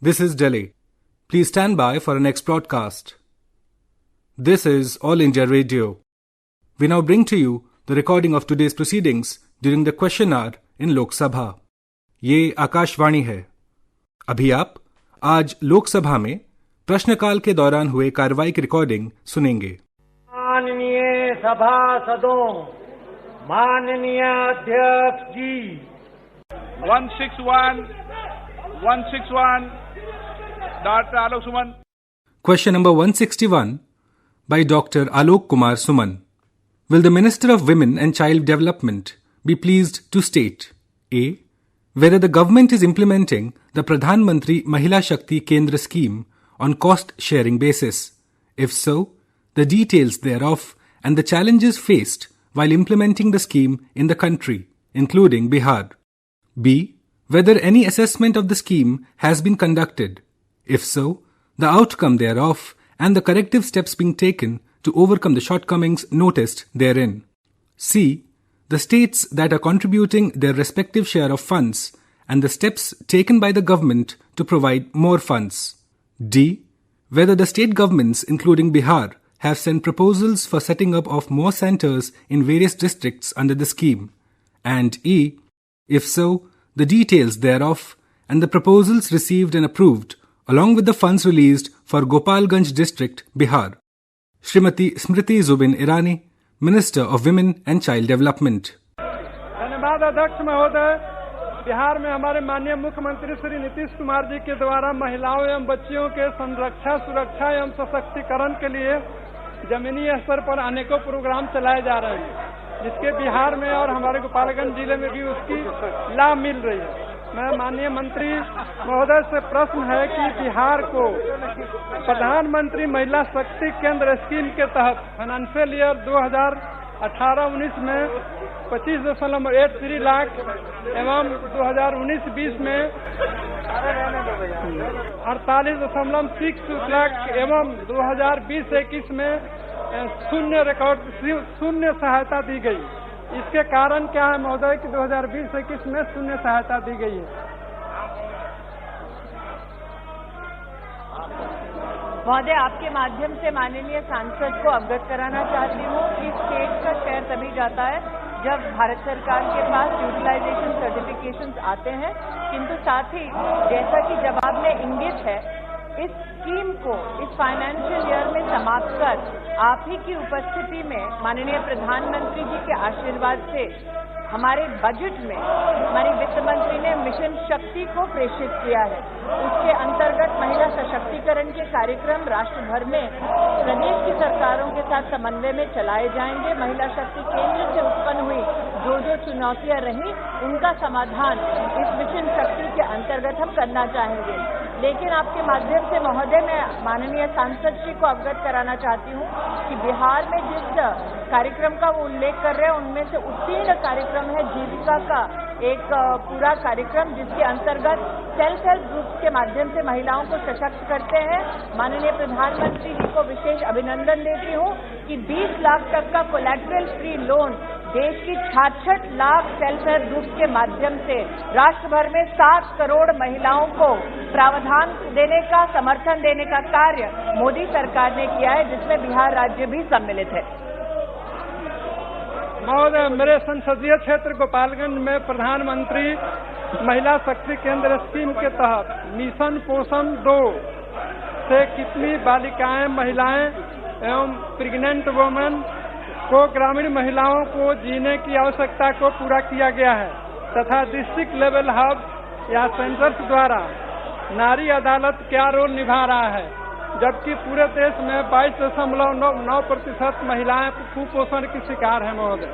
This is Delhi. Please stand by for our next broadcast. This is All India Radio. We now bring to you the recording of today's proceedings during the question hour in Lok Sabha. ये आकाशवाणी है. अभी आप आज लोकसभा में प्रश्नकाल के दौरान हुए कार्रवाई की रिकॉर्डिंग सुनेंगे. माननीय सभासदों, माननीय अध्यक्ष जी. 161, Dr. Alok Suman. Question number 161 by Dr. Alok Kumar Suman. Will the Minister of Women and Child Development be pleased to state A. Whether the government is implementing the Pradhan Mantri Mahila Shakti Kendra scheme on cost-sharing basis? If so, the details thereof and the challenges faced while implementing the scheme in the country, including Bihar. B. Whether any assessment of the scheme has been conducted. If so, the outcome thereof and the corrective steps being taken to overcome the shortcomings noticed therein. C. The states that are contributing their respective share of funds and the steps taken by the government to provide more funds. D. Whether the state governments, including Bihar, have sent proposals for setting up of more centers in various districts under the scheme. And E. If so, the details thereof and the proposals received and approved along with the funds released for Gopalganj district, Bihar. Shrimati Smriti Zubin Irani, Minister of Women and Child Development. धन्यवाद अध्यक्ष महोदय. बिहार में हमारे माननीय मुख्यमंत्री श्री नीतीश कुमार जी के द्वारा महिलाओं एवं बच्चियों के संरक्षा, सुरक्षा एवं सशक्तिकरण के लिए जमीनी स्तर पर अनेकों प्रोग्राम चलाए जा रहे हैं, जिसके बिहार में और हमारे गोपालगंज जिले में भी उसकी लाभ मिल रही है. मैं माननीय मंत्री महोदय से प्रश्न है कि बिहार को प्रधानमंत्री महिला शक्ति केंद्र स्कीम के तहत फाइनेंशियल ईयर 2018-19 में 25.83 लाख एवं 2019-20 में 48.6 लाख एवं 2020-21 में शून्य सहायता दी गई. इसके कारण क्या है महोदय कि 2020-21 में शून्य सहायता दी गई है. महोदय, आपके माध्यम से माननीय सांसद को अवगत कराना चाहती हूँ कि स्टेट का शेयर तभी जाता है जब भारत सरकार के पास यूटिलाइजेशन सर्टिफिकेशंस आते हैं, किंतु साथ ही जैसा कि जवाब में इंगित है, इस स्कीम को इस फाइनेंशियल ईयर में समाप्त कर आप ही की उपस्थिति में माननीय प्रधानमंत्री जी के आशीर्वाद से हमारे बजट में हमारी वित्त मंत्री ने मिशन शक्ति को प्रेषित किया है. उसके अंतर्गत महिला सशक्तिकरण के कार्यक्रम राष्ट्र भर में प्रदेश की सरकारों के साथ समन्वय में चलाए जाएंगे. महिला शक्ति केंद्र से उत्पन्न हुई जो चुनौतियां रही, उनका समाधान इस मिशन शक्ति के अंतर्गत हम करना चाहेंगे. लेकिन आपके माध्यम से महोदय मैं माननीय सांसद जी को अवगत कराना चाहती हूँ कि बिहार में जिस कार्यक्रम का वो उल्लेख कर रहे हैं, उनमें से उत्तीर्ण कार्यक्रम है जीविका का एक पूरा कार्यक्रम, जिसके अंतर्गत सेल्फ हेल्प ग्रुप के माध्यम से महिलाओं को सशक्त करते हैं. माननीय प्रधानमंत्री जी को विशेष अभिनंदन देती हूँ कि 20 लाख तक का कोलैटरल फ्री लोन देश की 66 लाख सेल्फ हेल्प ग्रुप के माध्यम से राष्ट्र भर में 7 करोड़ महिलाओं को प्रावधान देने का, समर्थन देने का कार्य मोदी सरकार ने किया है, जिसमें बिहार राज्य भी सम्मिलित है. महोदय, मेरे संसदीय क्षेत्र गोपालगंज में प्रधानमंत्री महिला शक्ति केंद्र स्कीम के तहत मिशन पोषण 2 से कितनी बालिकाएं, महिलाएं एवं प्रेग्नेंट वुमेन को ग्रामीण महिलाओं को जीने की आवश्यकता को पूरा किया गया है तथा डिस्ट्रिक्ट लेवल हब या सेंटर्स द्वारा नारी अदालत क्या रोल निभा रहा है, जबकि पूरे देश में 22.9% महिलाएं कुपोषण की शिकार है. महोदय,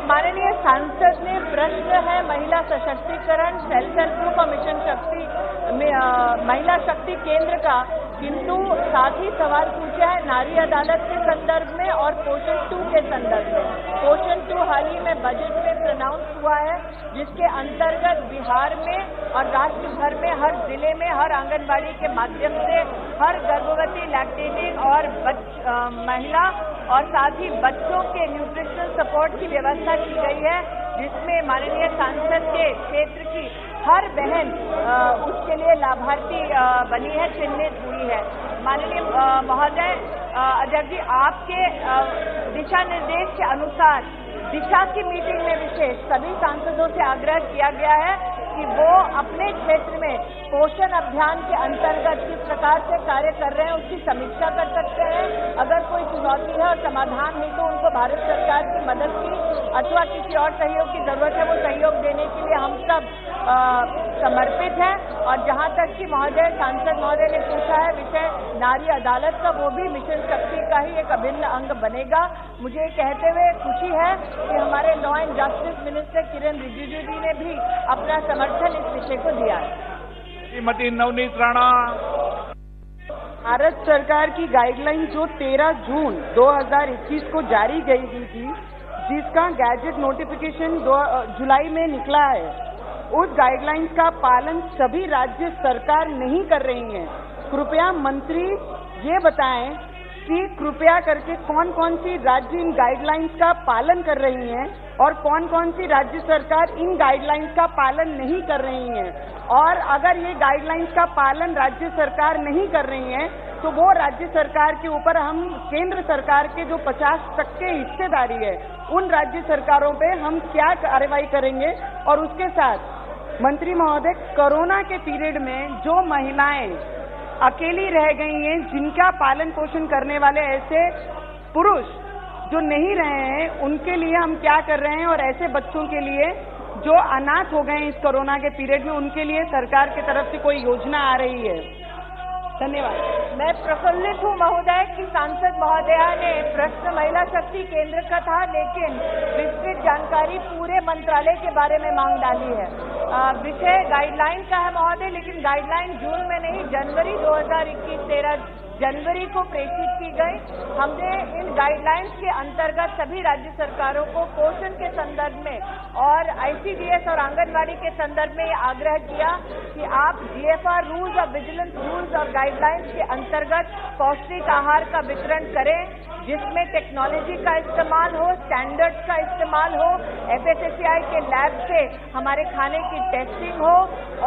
माननीय सांसद ने प्रश्न है महिला सशक्तिकरण, सेल्फ हेल्प ग्रुप और मिशन शक्ति में महिला शक्ति केंद्र का, किंतु साथ ही सवाल पूछा है नारी अदालत के संदर्भ में और पोषण 2 के संदर्भ में. पोषण 2 हाल ही में बजट में प्रनाउंस हुआ है, जिसके अंतर्गत बिहार में और राज्य भर में हर जिले में हर आंगनबाड़ी के माध्यम से हर गर्भवती, लैक्टेटिंग और महिला और साथ ही बच्चों के न्यूट्रिशनल सपोर्ट की व्यवस्था की गई है, जिसमें माननीय सांसद के क्षेत्र की हर बहन उसके लिए लाभार्थी बनी है, चिन्हित हुई है। माननीय महोदय अध्यक्ष जी, आपके दिशा निर्देश के अनुसार दिशा की मीटिंग में विशेष सभी सांसदों से आग्रह किया गया है कि वो अपने क्षेत्र में पोषण अभियान के अंतर्गत किस प्रकार से कार्य कर रहे हैं उसकी समीक्षा कर सकते हैं। अगर कोई चुनौती है और समाधान है तो उनको भारत सरकार की मदद की अथवा किसी और सहयोग की जरूरत है, वो सहयोग देने के लिए हम सब समर्पित हैं। और जहां तक कि महोदय सांसद महोदय ने पूछा है विषय नारी अदालत का, वो भी मिशन शक्ति का ही एक अभिन्न अंग बनेगा। मुझे कहते हुए खुशी है कि हमारे लॉ एंड जस्टिस मिनिस्टर किरण रिजिजू जी ने भी अपना समर्थन इस विषय को दिया है। श्रीमती नवनीत राणा। भारत सरकार की गाइडलाइन जो 13 जून 2021 को जारी गई थी, जिसका गैजेट नोटिफिकेशन जुलाई में निकला है, उस गाइडलाइंस का पालन सभी राज्य सरकार नहीं कर रही हैं। कृपया मंत्री ये बताएं कि कृपया करके कौन कौन सी राज्य इन गाइडलाइंस का पालन कर रही हैं और कौन कौन सी राज्य सरकार इन गाइडलाइंस का पालन नहीं कर रही हैं। और अगर ये गाइडलाइंस का पालन राज्य सरकार नहीं कर रही हैं तो वो राज्य सरकार के ऊपर हम केंद्र सरकार के जो 50% हिस्सेदारी है उन राज्य सरकारों पे हम क्या कार्रवाई करेंगे। और उसके साथ मंत्री महोदय, कोरोना के पीरियड में जो महिलाएं अकेली रह गई हैं, जिनका पालन पोषण करने वाले ऐसे पुरुष जो नहीं रहे हैं, उनके लिए हम क्या कर रहे हैं। और ऐसे बच्चों के लिए जो अनाथ हो गए इस कोरोना के पीरियड में, उनके लिए सरकार की तरफ से कोई योजना आ रही है। धन्यवाद। मैं प्रफुल्लित हूँ महोदय कि सांसद महोदया ने प्रश्न महिला शक्ति केंद्र का था, लेकिन विस्तृत जानकारी पूरे मंत्रालय के बारे में मांग डाली है। विषय गाइडलाइन का है महोदय, लेकिन गाइडलाइन जून में नहीं, जनवरी 2021 13 जनवरी को प्रेषित की गई। हमने इन गाइडलाइंस के अंतर्गत सभी राज्य सरकारों को पोषण के संदर्भ में और ICDS और आंगनबाड़ी के संदर्भ में ये आग्रह किया कि आप GFR रूल्स और विजिलेंस रूल्स और गाइडलाइंस के अंतर्गत पौष्टिक आहार का वितरण करें, जिसमें टेक्नोलॉजी का इस्तेमाल हो, स्टैंडर्ड्स का इस्तेमाल हो, FSSAI के लैब से हमारे खाने की टेस्टिंग हो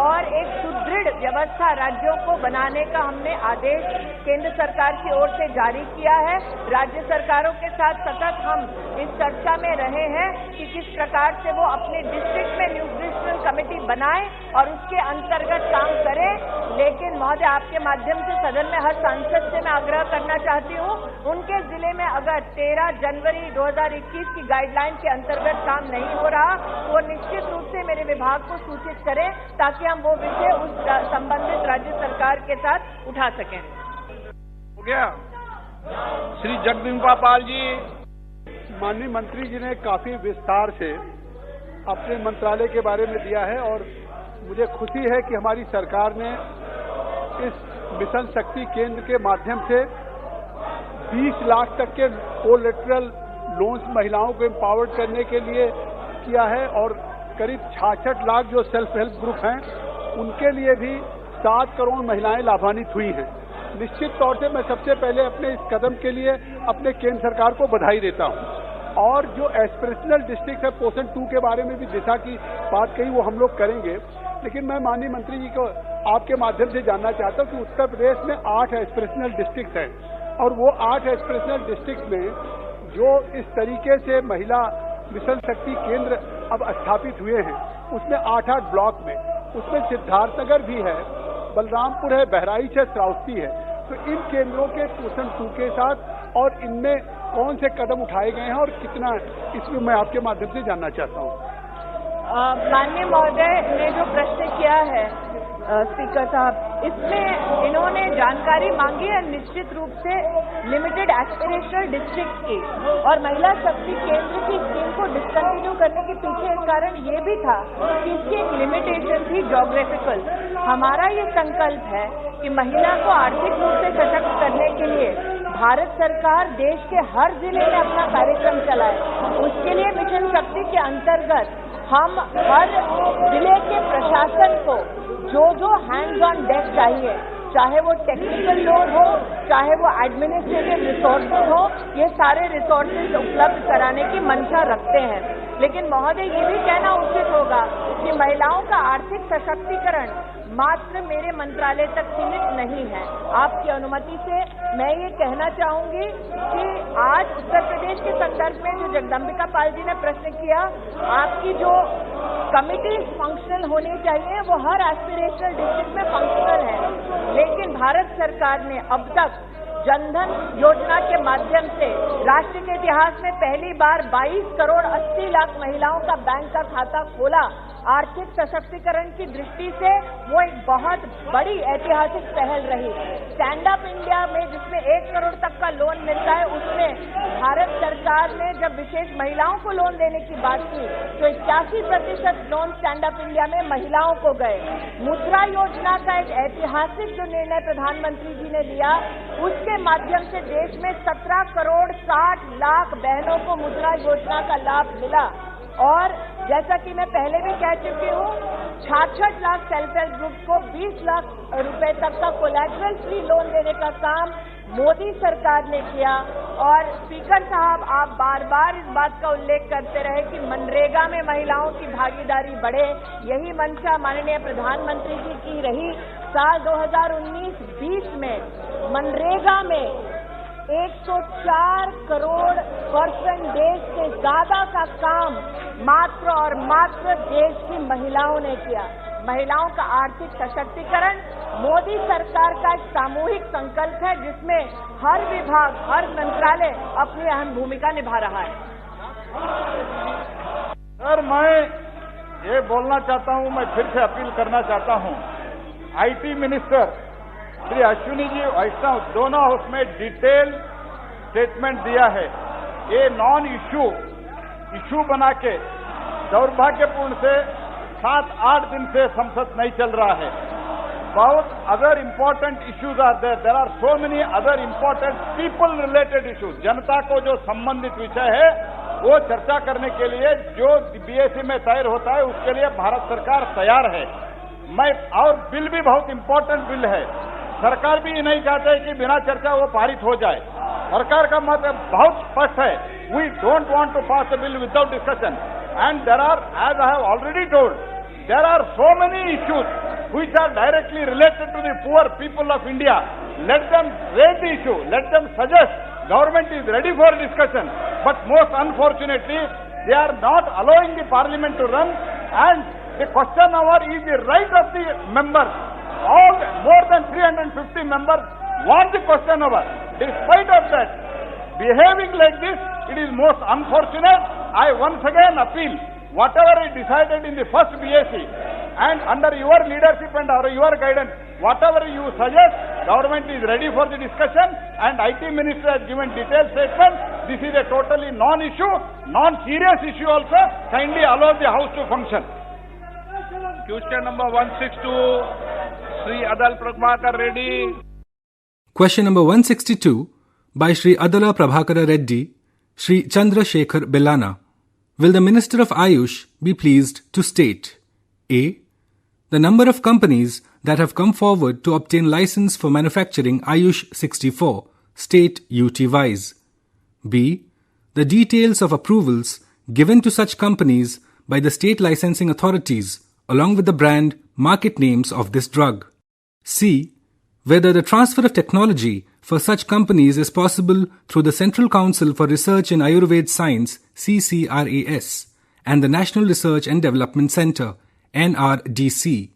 और एक सुदृढ़ व्यवस्था राज्यों को बनाने का हमने आदेश केंद्र सरकार की ओर से जारी किया है। राज्य सरकारों के साथ सतत हम इस चर्चा में रहे हैं कि किस प्रकार से वो अपने डिस्ट्रिक्ट में न्यूट्रिशनल कमेटी बनाए और उसके अंतर्गत काम करें। लेकिन महोदय, आपके माध्यम से सदन में हर सांसद से मैं आग्रह करना चाहती हूँ, उनके जिले में अगर 13 जनवरी 2021 की गाइडलाइन के अंतर्गत काम नहीं हो रहा तो वो निश्चित रूप से मेरे विभाग को सूचित करें ताकि हम वो विषय उस संबंधित राज्य सरकार के साथ उठा सकें। हो गया। श्री जगदम्बिका पाल जी। माननीय मंत्री जी ने काफी विस्तार से अपने मंत्रालय के बारे में दिया है और मुझे खुशी है कि हमारी सरकार ने इस मिशन शक्ति केंद्र के माध्यम से 20 लाख तक के कोलेटरल लोन्स महिलाओं को एम्पावर्ड करने के लिए किया है और करीब 66 लाख जो सेल्फ हेल्प ग्रुप हैं उनके लिए भी 7 करोड़ महिलाएं लाभान्वित हुई हैं। निश्चित तौर से मैं सबसे पहले अपने इस कदम के लिए अपने केंद्र सरकार को बधाई देता हूं। और जो एस्पिरेशनल डिस्ट्रिक्ट है, पोषण 2 के बारे में भी दिशा की बात कही, वो हम लोग करेंगे। लेकिन मैं माननीय मंत्री जी को आपके माध्यम से जानना चाहता हूं कि उत्तर प्रदेश में 8 एस्पिरेशनल डिस्ट्रिक्ट हैं और वो 8 एस्पिरेशनल डिस्ट्रिक्ट में जो इस तरीके से महिला मिशन शक्ति केंद्र अब स्थापित हुए हैं उसमें 8-8 ब्लॉक में, उसमें सिद्धार्थनगर भी है, बलरामपुर है, बहराइच है, श्रावस्ती है। तो इन केंद्रों के पोषण 2 के साथ और इनमें कौन से कदम उठाए गए हैं और कितना, इसमें मैं आपके माध्यम से जानना चाहता हूँ। माननीय महोदय ने जो प्रश्न किया है स्पीकर साहब, इसमें इन्होंने जानकारी मांगी है निश्चित रूप से लिमिटेड एस्पिरेशनल डिस्ट्रिक्ट की और महिला शक्ति केंद्र की स्कीम को डिसकंटिन्यू करने के पीछे एक कारण ये भी था कि इसकी एक लिमिटेशन थी ज्योग्राफिकल। हमारा ये संकल्प है कि महिला को आर्थिक रूप से सशक्त करने के लिए भारत सरकार देश के हर जिले में अपना कार्यक्रम चलाए। उसके लिए मिशन शक्ति के अंतर्गत हम हर जिले के प्रशासन को जो हैंड्स ऑन डेक चाहिए, चाहे वो टेक्निकल लोड हो, चाहे वो एडमिनिस्ट्रेटिव रिसोर्सेज हो, ये सारे रिसोर्सेज उपलब्ध कराने की मंशा रखते हैं। लेकिन महोदय ये भी कहना उचित होगा कि महिलाओं का आर्थिक सशक्तिकरण मात्र मेरे मंत्रालय तक सीमित नहीं है। आपकी अनुमति से मैं ये कहना चाहूंगी कि आज उत्तर प्रदेश के संदर्भ में जो जगदम्बिका पाल जी ने प्रश्न किया, आपकी जो कमिटी फंक्शनल होनी चाहिए वो हर एस्पिरेशनल डिस्ट्रिक्ट में फंक्शनल है, लेकिन भारत सरकार ने अब तक जनधन योजना के माध्यम से राष्ट्र के इतिहास में पहली बार 22 करोड़ 80 लाख महिलाओं का बैंक का खाता खोला। आर्थिक सशक्तिकरण की दृष्टि से वो एक बहुत बड़ी ऐतिहासिक पहल रही। स्टैंड अप इंडिया में जिसमें 1 करोड़ तक का लोन मिलता है, उसमें भारत सरकार ने जब विशेष महिलाओं को लोन देने की बात की तो 81% लोन स्टैंड अप इंडिया में महिलाओं को गए। मुद्रा योजना का एक ऐतिहासिक जो निर्णय प्रधानमंत्री जी ने लिया, उसके माध्यम से देश में 17 करोड़ 60 लाख बहनों को मुद्रा योजना का लाभ मिला। और जैसा कि मैं पहले भी कह चुकी हूँ, 66 लाख सेल्फ हेल्प ग्रुप को 20 लाख रुपए तक का कोलैटरल फ्री लोन देने का काम मोदी सरकार ने किया। और स्पीकर साहब, आप बार बार इस बात का उल्लेख करते रहे कि मनरेगा में महिलाओं की भागीदारी बढ़े। यही मंशा माननीय प्रधानमंत्री जी की रही। साल 2019-20 में मनरेगा में 104 करोड़ % से ज्यादा का काम मात्र और मात्र देश की महिलाओं ने किया। महिलाओं का आर्थिक सशक्तिकरण मोदी सरकार का एक सामूहिक संकल्प है, जिसमें हर विभाग, हर मंत्रालय अपनी अहम भूमिका निभा रहा है। सर, मैं ये बोलना चाहता हूं, मैं फिर से अपील करना चाहता हूं, आईटी मिनिस्टर श्री अश्विनी जी वैष्णव दोनों हाउस में डिटेल स्टेटमेंट दिया है। ये नॉन इशू बना के दुर्भाग्यपूर्ण से 7-8 दिन से संसद नहीं चल रहा है। बहुत other important issues are there are so many other important people related issues. जनता को जो संबंधित विषय है वो चर्चा करने के लिए जो बीएसी में तैयार होता है, उसके लिए भारत सरकार तैयार है। और बिल भी बहुत इम्पोर्टेंट बिल है। सरकार भी नहीं चाहते कि बिना चर्चा वो पारित हो जाए। सरकार का मत बहुत स्पष्ट है, we don't want to pass the bill without discussion. And there are, as I have already told, there are so many issues which are directly related to the poor people of India. Let them raise the issue, let them suggest. Government is ready for discussion, but most unfortunately, they are not allowing the parliament to run, and the question hour is the right of the members. All more than 350 members want the question hour. Despite of that, behaving like this, it is most unfortunate. I once again appeal, whatever is decided in the first BAC, and under your leadership and your guidance, whatever you suggest, government is ready for the discussion, and IT minister has given detailed statement. This is a totally non-issue, non-serious issue also. Kindly allow the house to function. Question number 162, Sri Adal Prabhakar Reddy. Question number 162 by Sri Adala Prabhakara Reddy, Sri Chandra Shekhar Bellana. Will the Minister of Ayush be pleased to state: A. The number of companies that have come forward to obtain license for manufacturing Ayush 64, state UT-wise. B. The details of approvals given to such companies by the state licensing authorities, along with the brand, market names of this drug. C. Whether the transfer of technology for such companies is possible through the Central Council for Research in Ayurveda Science, CCRAS, and the National Research and Development Center, NRDC.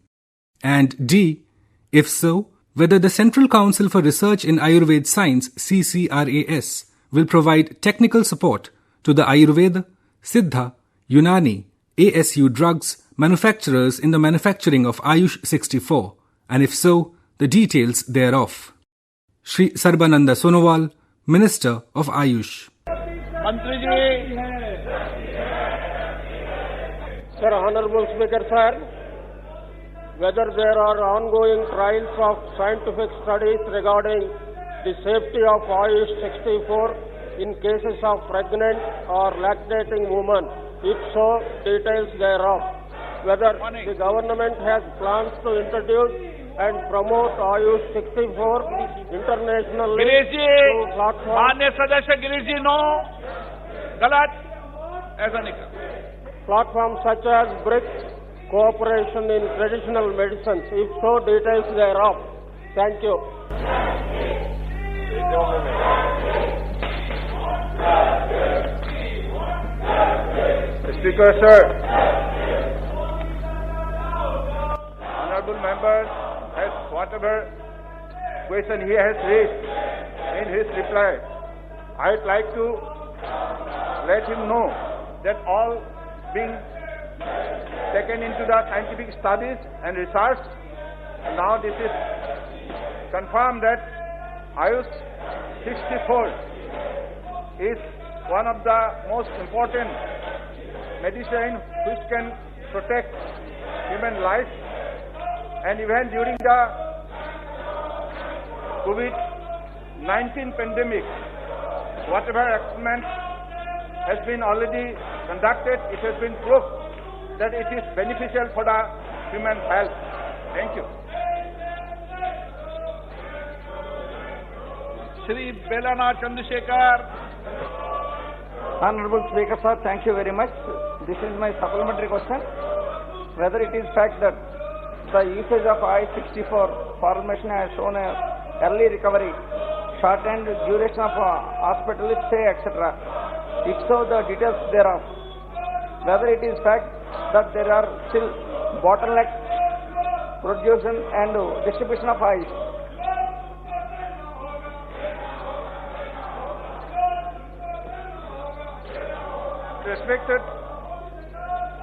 And D. If so, whether the Central Council for Research in Ayurveda Science, CCRAS, will provide technical support to the Ayurveda, Siddha, Unani, ASU drugs manufacturers in the manufacturing of Ayush 64, and if so, the details thereof. Shri Sarbananda Sonowal, Minister of Ayush. Mantri ji. Sir, Honorable Speaker, sir, whether there are ongoing trials of scientific studies regarding the safety of Ayush 64 in cases of pregnant or lactating women, if so, details thereof. Whether the government has plans to introduce and promote Ayush 64 internationally through platforms. माननीय सदस्य गिरीश जी, no, गलत, ऐसा नहीं कर। platforms such as BRICS, cooperation in traditional medicines? If so, details thereof. Thank you. Speaker, sir. Honorable member has whatever question he has raised in his reply. I'd like to let him know that all being taken into the scientific studies and research, and now this is confirmed that Ayush 64 is one of the most important medicine which can protect human life, and even during the COVID-19 pandemic, whatever experiment has been already conducted, it has been proved that it is beneficial for the human health. Thank you. Shri Belana Chandrasekhar. Honorable Speaker, sir, thank you very much. This is my supplementary question. Whether it is fact that the usage of I-64 formulation has shown a early recovery, shortened duration of hospital stay, etc. If so, the details thereof. Whether it is fact that there are still bottlenecks, production and distribution of ice.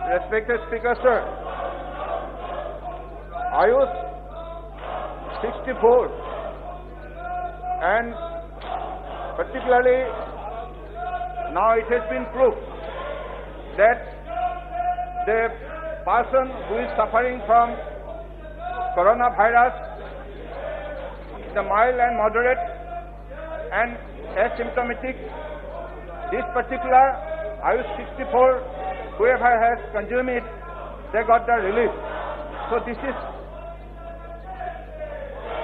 Respected Speaker, sir, Ayush 64 and particularly now it has been proved that the person who is suffering from coronavirus, the mild and moderate and asymptomatic, this particular Ayush 64, whoever has consumed it, they got the relief. So this is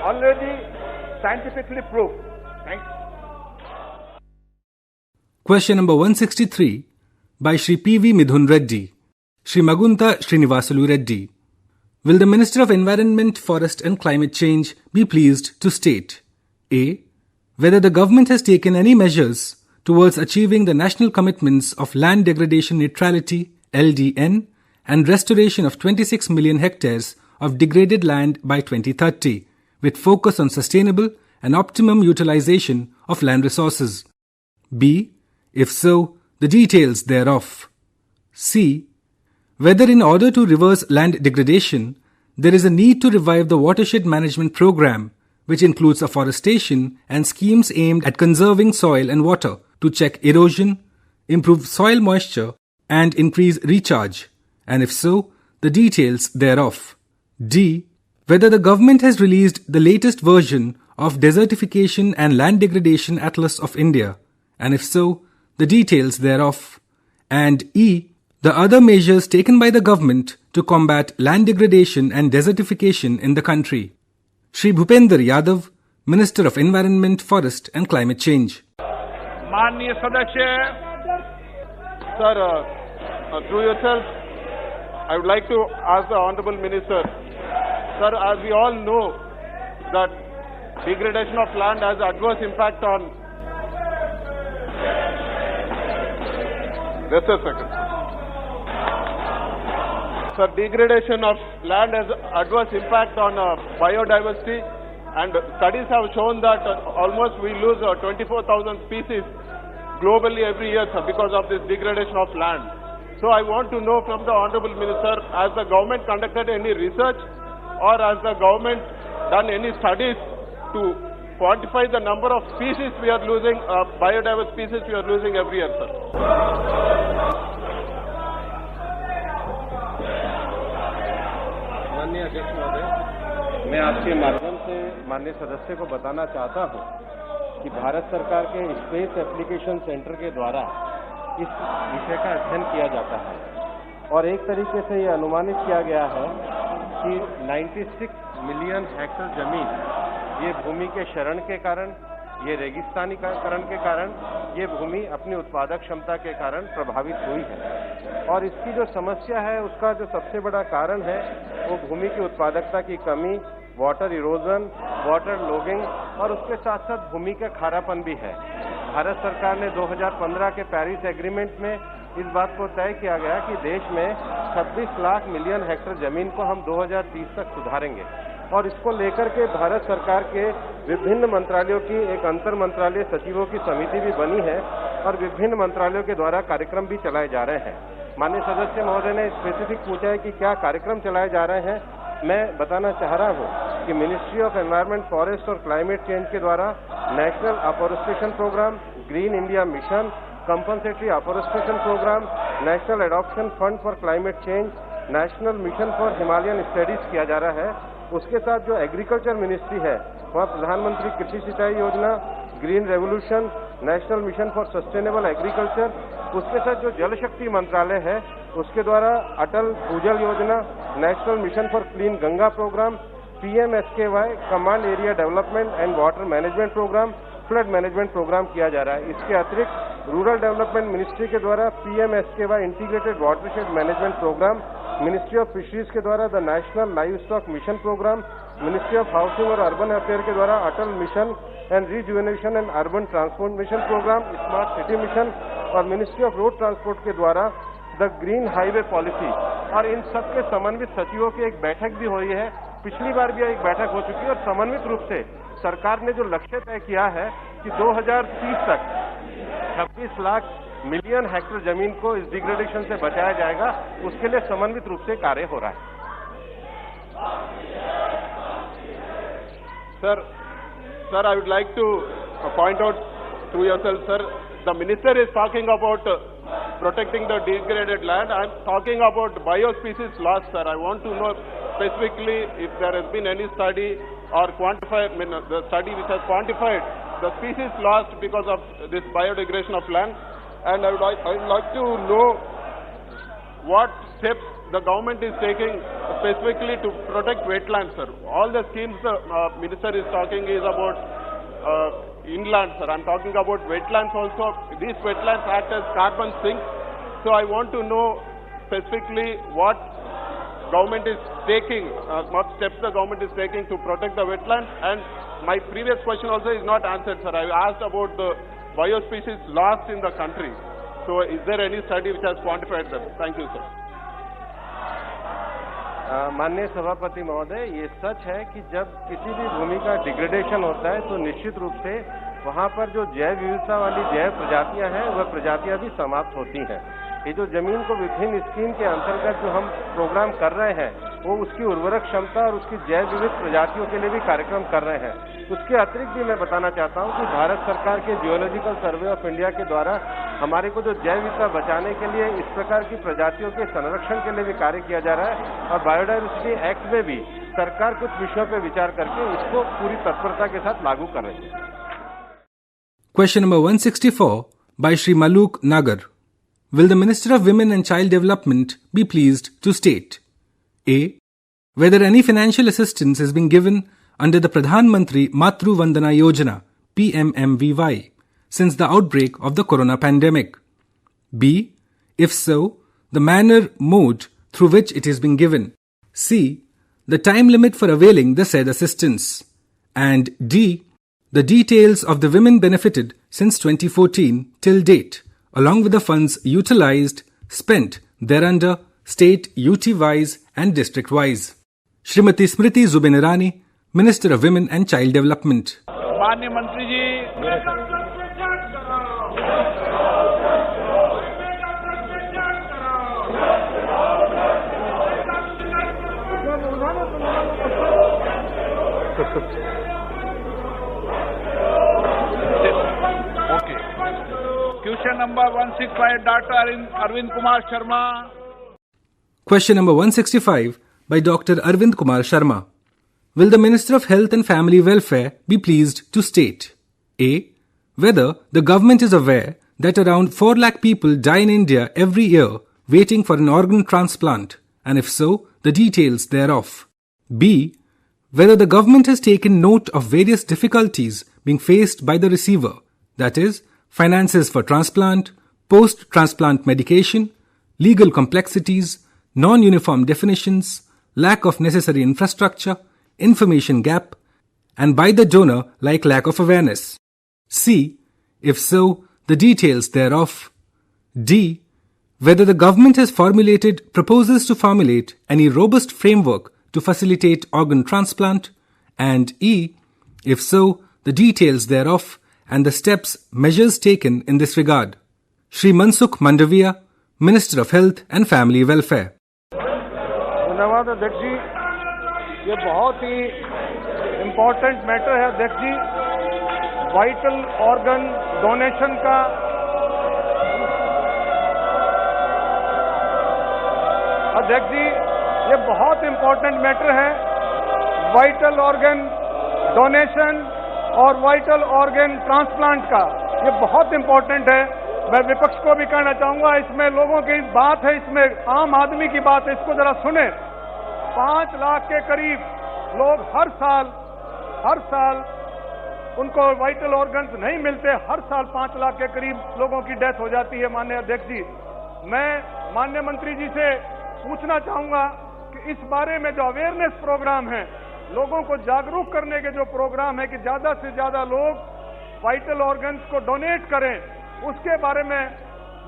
already scientifically proved. Thanks. Question number 163 by Shri P.V. Midhun Reddy, Shri Magunta Srinivasalu Reddy. Will the Minister of Environment, Forest and Climate Change be pleased to state A. Whether the government has taken any measures towards achieving the national commitments of land degradation neutrality (LDN) and restoration of 26 million hectares of degraded land by 2030, with focus on sustainable and optimum utilization of land resources. B. If so, the details thereof. C. Whether in order to reverse land degradation, there is a need to revive the watershed management program, which includes afforestation and schemes aimed at conserving soil and water to check erosion, improve soil moisture, and increase recharge, and if so, the details thereof. D. Whether the government has released the latest version of Desertification and Land Degradation Atlas of India, and if so, the details thereof. And E. The other measures taken by the government to combat land degradation and desertification in the country. Shri Bhupender Yadav, Minister of Environment, Forest and Climate Change. माननीय सदस्य, sir, through yourself, I would like to ask the Honorable Minister, sir, as we all know that degradation of land has adverse impact on. Just a second. Sir, degradation of land has adverse impact on biodiversity, and studies have shown that almost we lose 24,000 species globally every year, sir, because of this degradation of land. So I want to know from the Honorable Minister, has the government conducted any research or has the government done any studies to quantify the number of species we are losing, biodiverse species we are losing every year, sir? माननीय अध्यक्ष महोदय, मैं आपके माध्यम से माननीय सदस्य को बताना चाहता हूं कि भारत सरकार के स्पेस एप्लीकेशन सेंटर के द्वारा इस विषय का अध्ययन किया जाता है और एक तरीके से ये अनुमानित किया गया है कि 96 मिलियन हेक्टेयर जमीन ये भूमि के क्षरण के कारण ये रेगिस्तानीकरण के कारण ये भूमि अपनी उत्पादक क्षमता के कारण प्रभावित हुई है और इसकी जो समस्या है उसका जो सबसे बड़ा कारण है वो भूमि की उत्पादकता की कमी, वाटर इरोजन, वाटर लॉगिंग और उसके साथ साथ भूमि का खारापन भी है। भारत सरकार ने 2015 के पेरिस एग्रीमेंट में इस बात को तय किया गया कि देश में 26 लाख मिलियन हेक्टेयर जमीन को हम 2030 तक सुधारेंगे और इसको लेकर के भारत सरकार के विभिन्न मंत्रालयों की एक अंतर मंत्रालय सचिवों की समिति भी बनी है और विभिन्न मंत्रालयों के द्वारा कार्यक्रम भी चलाए जा रहे हैं। माननीय सदस्य महोदय ने स्पेसिफिक पूछा है कि क्या कार्यक्रम चलाए जा रहे हैं। मैं बताना चाह रहा हूं कि मिनिस्ट्री ऑफ एनवायरमेंट, फॉरेस्ट और क्लाइमेट चेंज के द्वारा national afforestation programme, green India mission, compensatory afforestation programme, national adoption fund for climate change, national mission for Himalayan studies किया जा रहा है। उसके साथ जो एग्रीकल्चर मिनिस्ट्री है वहाँ प्रधानमंत्री कृषि सिंचाई योजना, green revolution, national mission for sustainable agriculture, उसके साथ जो जल शक्ति मंत्रालय है उसके द्वारा Atal Bhujal Yojana, national mission for clean Ganga programme, PMSKY command area development and water management programme, flood management programme किया जा रहा है। इसके अतिरिक्त रूरल डेवलपमेंट मिनिस्ट्री के द्वारा PMSKY integrated watershed management programme, ministry of fisheries के द्वारा the national livestock mission programme, ministry of housing और अर्बन अफेयर के द्वारा Atal mission and rejuvenation and urban transformation programme, smart city mission और ministry of road transport के द्वारा the green highway policy और इन सब के समन्वित सचिवों की एक बैठक भी हुई है। पिछली बार भी एक बैठक हो चुकी है और समन्वित रूप से सरकार ने जो लक्ष्य तय किया है कि 2030 तक 26 लाख मिलियन हेक्टेयर जमीन को इस डिग्रेडेशन से बचाया जाएगा, उसके लिए समन्वित रूप से कार्य हो रहा है। Sir, I would like to point out through yourself, sir, the minister is talking about protecting the degraded land. I am talking about biospecies loss, sir. I want to know specifically if there has been any study or the study which has quantified the species lost because of this biodegradation of land. And I would like to know what steps the government is taking specifically to protect wetlands, sir. All the schemes the minister is talking is about inland, sir. I'm talking about wetlands also. These wetlands act as carbon sinks. So I want to know specifically what government is taking, what steps the government is taking to protect the wetlands. And my previous question also is not answered, sir. I asked about the biospecies lost in the country. So is there any study which has quantified them? Thank you, sir. माननीय सभापति महोदय, ये सच है कि जब किसी भी भूमि का डिग्रेडेशन होता है तो निश्चित रूप से वहाँ पर जो जैव विविधता वाली जैव प्रजातियां हैं वह प्रजातियां भी समाप्त होती हैं। ये जो जमीन को विभिन्न स्कीम के अंतर्गत जो हम प्रोग्राम कर रहे हैं वो उसकी उर्वरक क्षमता और उसकी जैव विविध प्रजातियों के लिए भी कार्यक्रम कर रहे हैं। उसके अतिरिक्त भी मैं बताना चाहता हूं कि भारत सरकार के जियोलॉजिकल सर्वे ऑफ इंडिया के द्वारा हमारे को जो जैव विविधता बचाने के लिए इस प्रकार की प्रजातियों के संरक्षण के लिए भी कार्य किया जा रहा है और बायोडायवर्सिटी एक्ट में भी सरकार कुछ विषयों पर विचार करके इसको पूरी तत्परता के साथ लागू कर रही है। Question number 164 by Shri Maluk Nagar. Will the Minister of Women and Child Development be pleased to state A. Whether any financial assistance has been given under the Pradhan Mantri Matru Vandana Yojana PMMVY since the outbreak of the corona pandemic? B. If so, the manner, mode through which it is being given. C. The time limit for availing the said assistance. And D. The details of the women benefited since 2014 till date, along with the funds utilized, spent thereunder, state UT-wise and district-wise. Shrimati Smriti Zubin Irani, Minister of Women and Child Development. माननीय मंत्री जी, Question number 165, Dr. Arvind Kumar Sharma. Question number 165 by Dr. Arvind Kumar Sharma. Will the Minister of Health and Family Welfare be pleased to state A. Whether the government is aware that around 4 lakh people die in India every year waiting for an organ transplant, and if so, the details thereof. B. whether the government has taken note of various difficulties being faced by the receiver, that is, finances for transplant, post-transplant medication, legal complexities, non-uniform definitions, lack of necessary infrastructure, information gap, and by the donor like lack of awareness. C. If so, the details thereof. D. Whether the government has proposes to formulate any robust framework to facilitate organ transplant, and E. If so, the details thereof and the steps, measures taken in this regard. Shri Mansukh Mandaviya, Minister of Health and Family Welfare. धन्यवाद अध्यक्ष जी, ये बहुत ही important matter है अध्यक्ष जी। Vital organ donation का अध्यक्ष जी, ये बहुत इम्पोर्टेंट मैटर है। वाइटल ऑर्गन डोनेशन और वाइटल ऑर्गन ट्रांसप्लांट का ये बहुत इम्पोर्टेंट है। मैं विपक्ष को भी कहना चाहूंगा, इसमें लोगों की बात है, इसमें आम आदमी की बात है, इसको जरा सुने। 5 लाख के करीब लोग हर साल उनको वाइटल ऑर्गन्स नहीं मिलते। हर साल 5 लाख के करीब लोगों की डेथ हो जाती है। माननीय अध्यक्ष जी, मैं माननीय मंत्री जी से पूछना चाहूंगा कि इस बारे में जो अवेयरनेस प्रोग्राम है, लोगों को जागरूक करने के जो प्रोग्राम है कि ज्यादा से ज्यादा लोग वाइटल ऑर्गन्स को डोनेट करें, उसके बारे में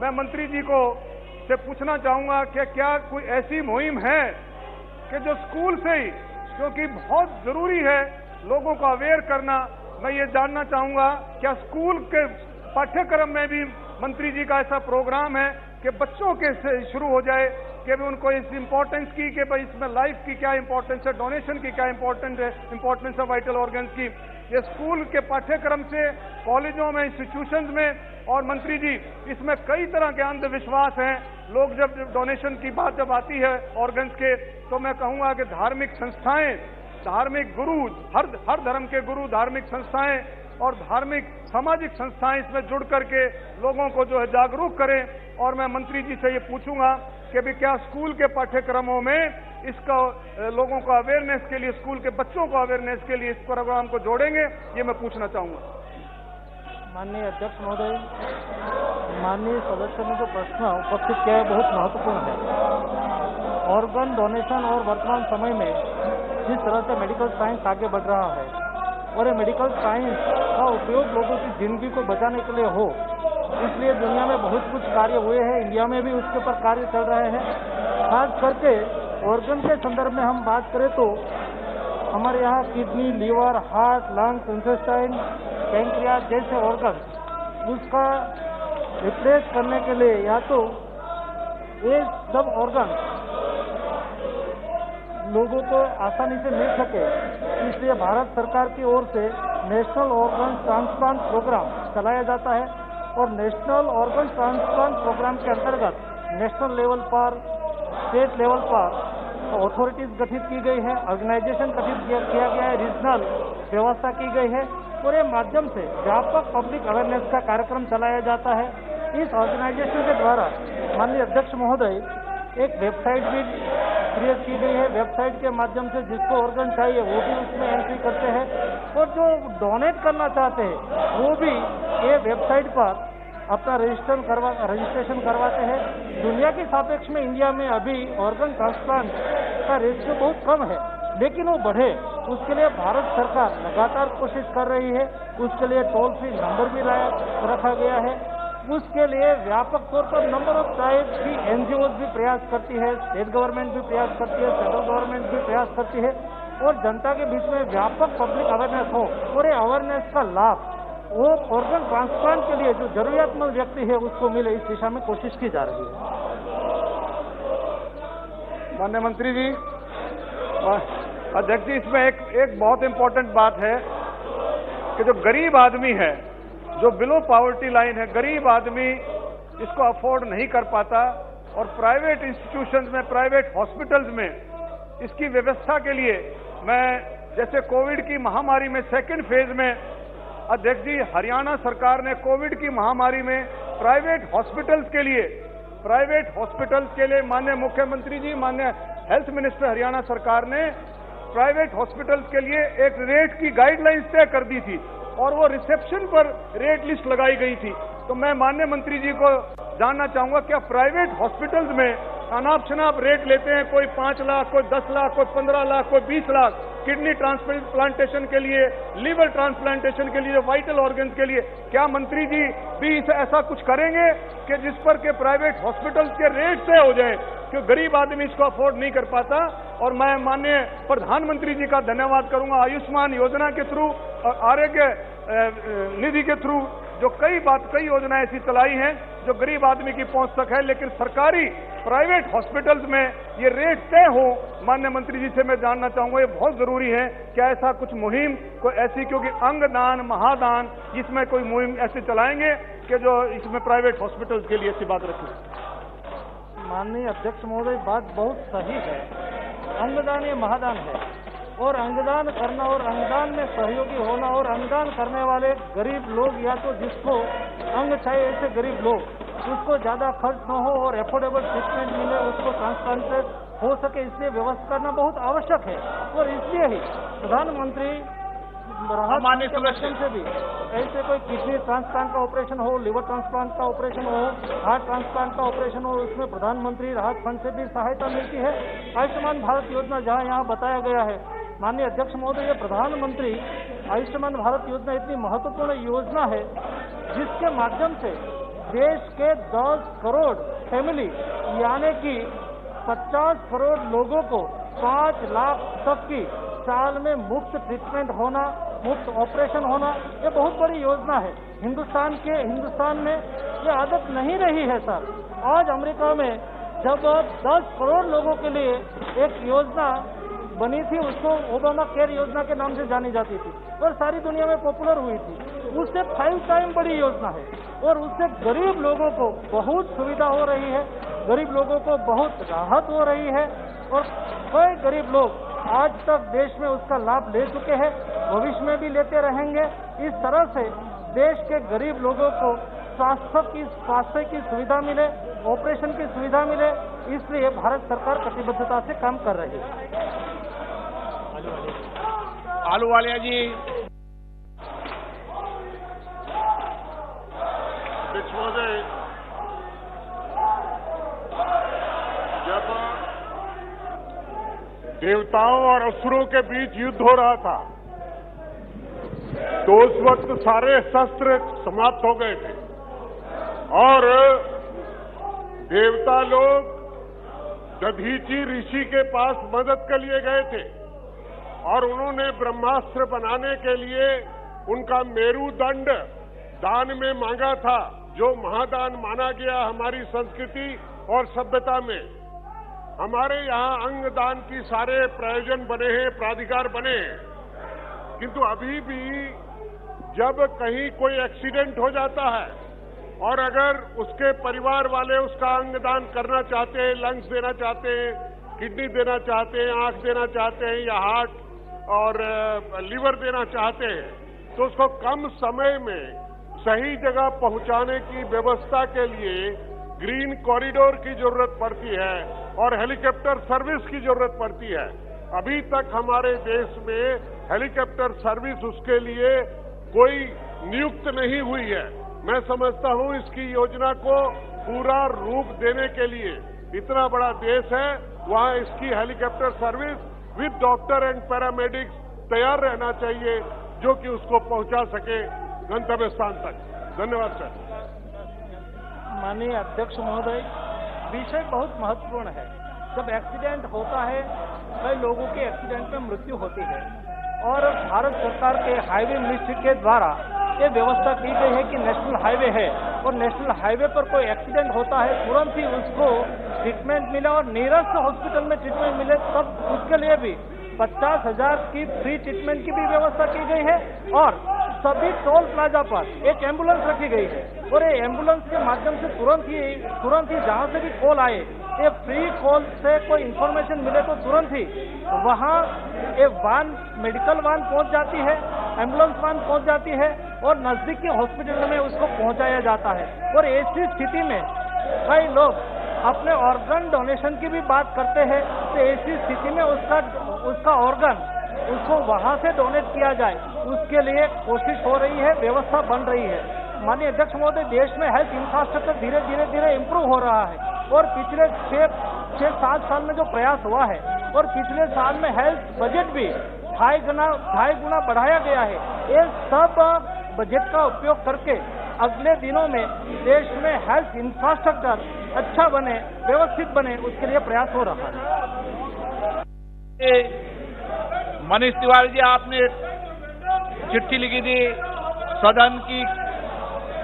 मैं मंत्री जी को से पूछना चाहूंगा कि क्या कोई ऐसी मुहिम है कि जो स्कूल से ही, क्योंकि बहुत जरूरी है लोगों को अवेयर करना। मैं ये जानना चाहूंगा क्या स्कूल के पाठ्यक्रम में भी मंत्री जी का ऐसा प्रोग्राम है कि बच्चों के से शुरू हो जाए कि भी उनको इस इंपॉर्टेंस की कि भाई इसमें लाइफ की क्या इंपॉर्टेंस है, डोनेशन की क्या इंपॉर्टेंस है वाइटल ऑर्गन्स की। ये स्कूल के पाठ्यक्रम से, कॉलेजों में, इंस्टीट्यूशंस में। और मंत्री जी, इसमें कई तरह के अंधविश्वास हैं। लोग जब डोनेशन की बात जब आती है ऑर्गन्स के, तो मैं कहूंगा कि धार्मिक संस्थाएं, धार्मिक गुरु, हर धर्म के गुरु, धार्मिक संस्थाएं और धार्मिक सामाजिक संस्थाएं इसमें जुड़ करके लोगों को जो है जागरूक करें। और मैं मंत्री जी से ये पूछूंगा कि भी क्या स्कूल के पाठ्यक्रमों में इसका लोगों को अवेयरनेस के लिए, स्कूल के बच्चों को अवेयरनेस के लिए इस प्रोग्राम को जोड़ेंगे, ये मैं पूछना चाहूंगा। माननीय अध्यक्ष महोदय, माननीय सदस्य ने जो प्रश्न उपस्थित किया है बहुत महत्वपूर्ण है। ऑर्गन डोनेशन और वर्तमान समय में जिस तरह से मेडिकल साइंस आगे बढ़ रहा है और ये मेडिकल साइंस का उपयोग लोगों की जिंदगी को बचाने के लिए हो, इसलिए दुनिया में बहुत कुछ कार्य हुए हैं, इंडिया में भी उसके ऊपर कार्य चल रहे हैं। खास करके ऑर्गन के संदर्भ में हम बात करें तो हमारे यहाँ kidney, liver, heart, lungs, intestine, pancreas जैसे ऑर्गन उसका रिप्लेस करने के लिए या तो ये सब ऑर्गन लोगों को आसानी से मिल सके, इसलिए भारत सरकार की ओर से नेशनल ऑर्गन ट्रांसप्लांट प्रोग्राम चलाया जाता है। और नेशनल ऑर्गन ट्रांसप्लांट प्रोग्राम के अंतर्गत नेशनल लेवल पर, स्टेट लेवल पर अथॉरिटीज गठित की गई है, ऑर्गेनाइजेशन गठित किया गया है, रीजनल व्यवस्था की गई है और ये माध्यम से व्यापक पब्लिक अवेयरनेस का कार्यक्रम चलाया जाता है। इस ऑर्गेनाइजेशन के द्वारा माननीय अध्यक्ष महोदय एक वेबसाइट भी क्रिएट की गई है। वेबसाइट के माध्यम से जिसको ऑर्गन चाहिए वो भी उसमें एंट्री करते हैं और जो डोनेट करना चाहते हैं वो भी ये वेबसाइट पर अपना रजिस्ट्रेशन करवाते हैं। दुनिया के सापेक्ष में इंडिया में अभी ऑर्गन ट्रांसप्लांट का रेशियो बहुत कम है, लेकिन वो बढ़े उसके लिए भारत सरकार लगातार कोशिश कर रही है। उसके लिए टोल फ्री नंबर भी रखा गया है। उसके लिए व्यापक तौर पर नंबर ऑफ टाइप्स की एनजीओ भी प्रयास करती है, स्टेट गवर्नमेंट भी प्रयास करती है, सेंट्रल गवर्नमेंट भी प्रयास करती है और जनता के बीच में व्यापक पब्लिक अवेयरनेस हो और ये अवेयरनेस का लाभ वो ऑर्गन ट्रांसप्लांट के लिए जो जरूरियातमंद व्यक्ति है उसको मिले, इस दिशा में कोशिश की जा रही है। माननीय मंत्री जी, अध्यक्ष जी, इसमें एक बहुत इंपॉर्टेंट बात है कि जो गरीब आदमी है, जो बिलो पॉवर्टी लाइन है, गरीब आदमी इसको अफोर्ड नहीं कर पाता और प्राइवेट इंस्टीट्यूशंस में, प्राइवेट हॉस्पिटल्स में इसकी व्यवस्था के लिए मैं जैसे कोविड की महामारी में सेकेंड फेज में अध्यक्ष जी हरियाणा सरकार ने कोविड की महामारी में प्राइवेट हॉस्पिटल्स के लिए माननीय मुख्यमंत्री जी, माननीय हेल्थ मिनिस्टर हरियाणा सरकार ने प्राइवेट हॉस्पिटल्स के लिए एक रेट की गाइडलाइंस तय कर दी थी और वो रिसेप्शन पर रेट लिस्ट लगाई गई थी। तो मैं माननीय मंत्री जी को जानना चाहूंगा, क्या प्राइवेट हॉस्पिटल्स में अनाप शनाप रेट लेते हैं? कोई 5 लाख, कोई 10 लाख, कोई 15 लाख, कोई 20 लाख किडनी ट्रांसप्लांटेशन के लिए, लीवर ट्रांसप्लांटेशन के लिए, वाइटल ऑर्गन्स के लिए। क्या मंत्री जी भी ऐसा कुछ करेंगे कि जिस पर के प्राइवेट हॉस्पिटल्स के रेट तय हो जाए, क्यों गरीब आदमी इसको अफोर्ड नहीं कर पाता। और मैं माननीय प्रधानमंत्री जी का धन्यवाद करूंगा, आयुष्मान योजना के थ्रू और आरोग्य निधि के थ्रू जो कई योजनाएं ऐसी चलाई हैं जो गरीब आदमी की पहुंच तक है, लेकिन सरकारी प्राइवेट हॉस्पिटल्स में ये रेट तय हो। माननीय मंत्री जी से मैं जानना चाहूंगा, ये बहुत जरूरी है। क्या ऐसा कुछ मुहिम कोई ऐसी, क्योंकि अंगदान महादान, इसमें कोई मुहिम ऐसे चलाएंगे कि जो इसमें प्राइवेट हॉस्पिटल्स के लिए ऐसी बात रखें? माननीय अध्यक्ष महोदय, बात बहुत सही है। अंगदान ये महादान है और अंगदान करना और अंगदान में सहयोगी होना और अंगदान करने वाले गरीब लोग, या तो जिसको अंग चाहिए ऐसे गरीब लोग, उसको ज्यादा खर्च न हो और एफोर्डेबल ट्रीटमेंट मिले, उसको ट्रांसप्लांटेड हो सके, इसलिए व्यवस्था करना बहुत आवश्यक है। और इसलिए ही प्रधानमंत्री राहत के माध्यम से भी ऐसे कोई किडनी ट्रांसप्लांट का ऑपरेशन हो, लिवर ट्रांसप्लांट का ऑपरेशन हो, हार्ट ट्रांसप्लांट का ऑपरेशन हो, उसमें प्रधानमंत्री राहत फंड से भी सहायता मिलती है। आयुष्मान भारत योजना जहां यहाँ बताया गया है, माननीय अध्यक्ष महोदय, ये प्रधानमंत्री आयुष्मान भारत योजना इतनी महत्वपूर्ण योजना है जिसके माध्यम से देश के 10 करोड़ फैमिली यानी कि 50 करोड़ लोगों को 5 लाख तक की साल में मुफ्त ट्रीटमेंट होना, मुफ्त ऑपरेशन होना, ये बहुत बड़ी योजना है। हिंदुस्तान में ये आदत नहीं रही है सर। आज अमेरिका में जब 10 करोड़ लोगों के लिए एक योजना बनी थी, उसको ओबामा केयर योजना के नाम से जानी जाती थी और सारी दुनिया में पॉपुलर हुई थी। उससे 5 टाइम बड़ी योजना है और उससे गरीब लोगों को बहुत सुविधा हो रही है, गरीब लोगों को बहुत राहत हो रही है और कई गरीब लोग आज तक देश में उसका लाभ ले चुके हैं, भविष्य में भी लेते रहेंगे। इस तरह से देश के गरीब लोगों को स्वास्थ्य की सुविधा मिले, ऑपरेशन की सुविधा मिले, इसलिए भारत सरकार कटिबद्धता से काम कर रही है। आलूवालिया जी। महोदय, जब देवताओं और असुरों के बीच युद्ध हो रहा था तो उस वक्त सारे शस्त्र समाप्त हो गए थे और देवता लोग दधीची ऋषि के पास मदद के लिए गए थे और उन्होंने ब्रह्मास्त्र बनाने के लिए उनका मेरुदंड दान में मांगा था, जो महादान माना गया हमारी संस्कृति और सभ्यता में। हमारे यहाँ अंगदान की सारे प्रयोजन बने हैं, प्राधिकार बने हैं, किंतु अभी भी जब कहीं कोई एक्सीडेंट हो जाता है और अगर उसके परिवार वाले उसका अंगदान करना चाहते हैं, लंग्स देना चाहते हैं, किडनी देना चाहते हैं, आंख देना चाहते हैं या हार्ट और लीवर देना चाहते हैं, तो उसको कम समय में सही जगह पहुंचाने की व्यवस्था के लिए ग्रीन कॉरिडोर की जरूरत पड़ती है और हेलीकॉप्टर सर्विस की जरूरत पड़ती है। अभी तक हमारे देश में हेलीकॉप्टर सर्विस उसके लिए कोई नियुक्त नहीं हुई है। मैं समझता हूं इसकी योजना को पूरा रूप देने के लिए, इतना बड़ा देश है, वहां इसकी helicopter service with doctor and paramedics तैयार रहना चाहिए, जो कि उसको पहुंचा सके गंतव्य स्थान तक। धन्यवाद सर। माननीय अध्यक्ष महोदय, विषय बहुत महत्वपूर्ण है। जब एक्सीडेंट होता है, कई लोगों के एक्सीडेंट में मृत्यु होती है और भारत सरकार के हाईवे मिनिस्ट्री के द्वारा ये व्यवस्था की गई है कि नेशनल हाईवे है और नेशनल हाईवे पर कोई एक्सीडेंट होता है, तुरंत ही उसको ट्रीटमेंट मिले और नियरेस्ट हॉस्पिटल में ट्रीटमेंट मिले, तब उसके लिए भी 50,000 की फ्री ट्रीटमेंट की भी व्यवस्था की गई है और सभी टोल प्लाजा पर एक एम्बुलेंस रखी गई है और ये एम्बुलेंस के माध्यम से तुरंत ही जहां से भी कॉल आए, ये फ्री कॉल से कोई इन्फॉर्मेशन मिले तो तुरंत ही वहां एक वान, मेडिकल वान पहुंच जाती है, एम्बुलेंस वान पहुंच जाती है और नजदीक के हॉस्पिटल में उसको पहुंचाया जाता है। और ऐसी स्थिति में कई लोग अपने ऑर्गन डोनेशन की भी बात करते हैं, तो ऐसी स्थिति में उसका ऑर्गन उसको वहां से डोनेट किया जाए, उसके लिए कोशिश हो रही है, व्यवस्था बन रही है। माननीय अध्यक्ष महोदय, देश में हेल्थ इंफ्रास्ट्रक्चर धीरे धीरे इम्प्रूव हो रहा है और पिछले 6-7 साल में जो प्रयास हुआ है और पिछले साल में हेल्थ बजट भी ढाई गुना बढ़ाया गया है। ये सब बजट का उपयोग करके अगले दिनों में देश में हेल्थ इंफ्रास्ट्रक्चर अच्छा बने, व्यवस्थित बने, उसके लिए प्रयास हो रहा है। मनीष तिवारी जी, आपने चिट्ठी लिखी थी, सदन की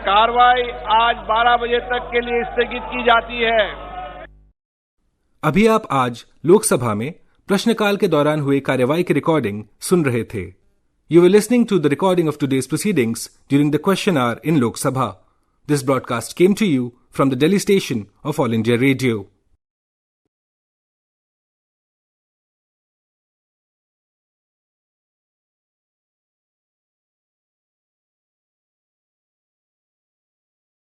कार्रवाई आज 12 बजे तक के लिए स्थगित की जाती है। अभी आप आज लोकसभा में प्रश्नकाल के दौरान हुए कार्यवाही की रिकॉर्डिंग सुन रहे थे। You were listening to the recording of today's proceedings during the question hour in Lok Sabha. This broadcast came to you from the Delhi station of All India Radio.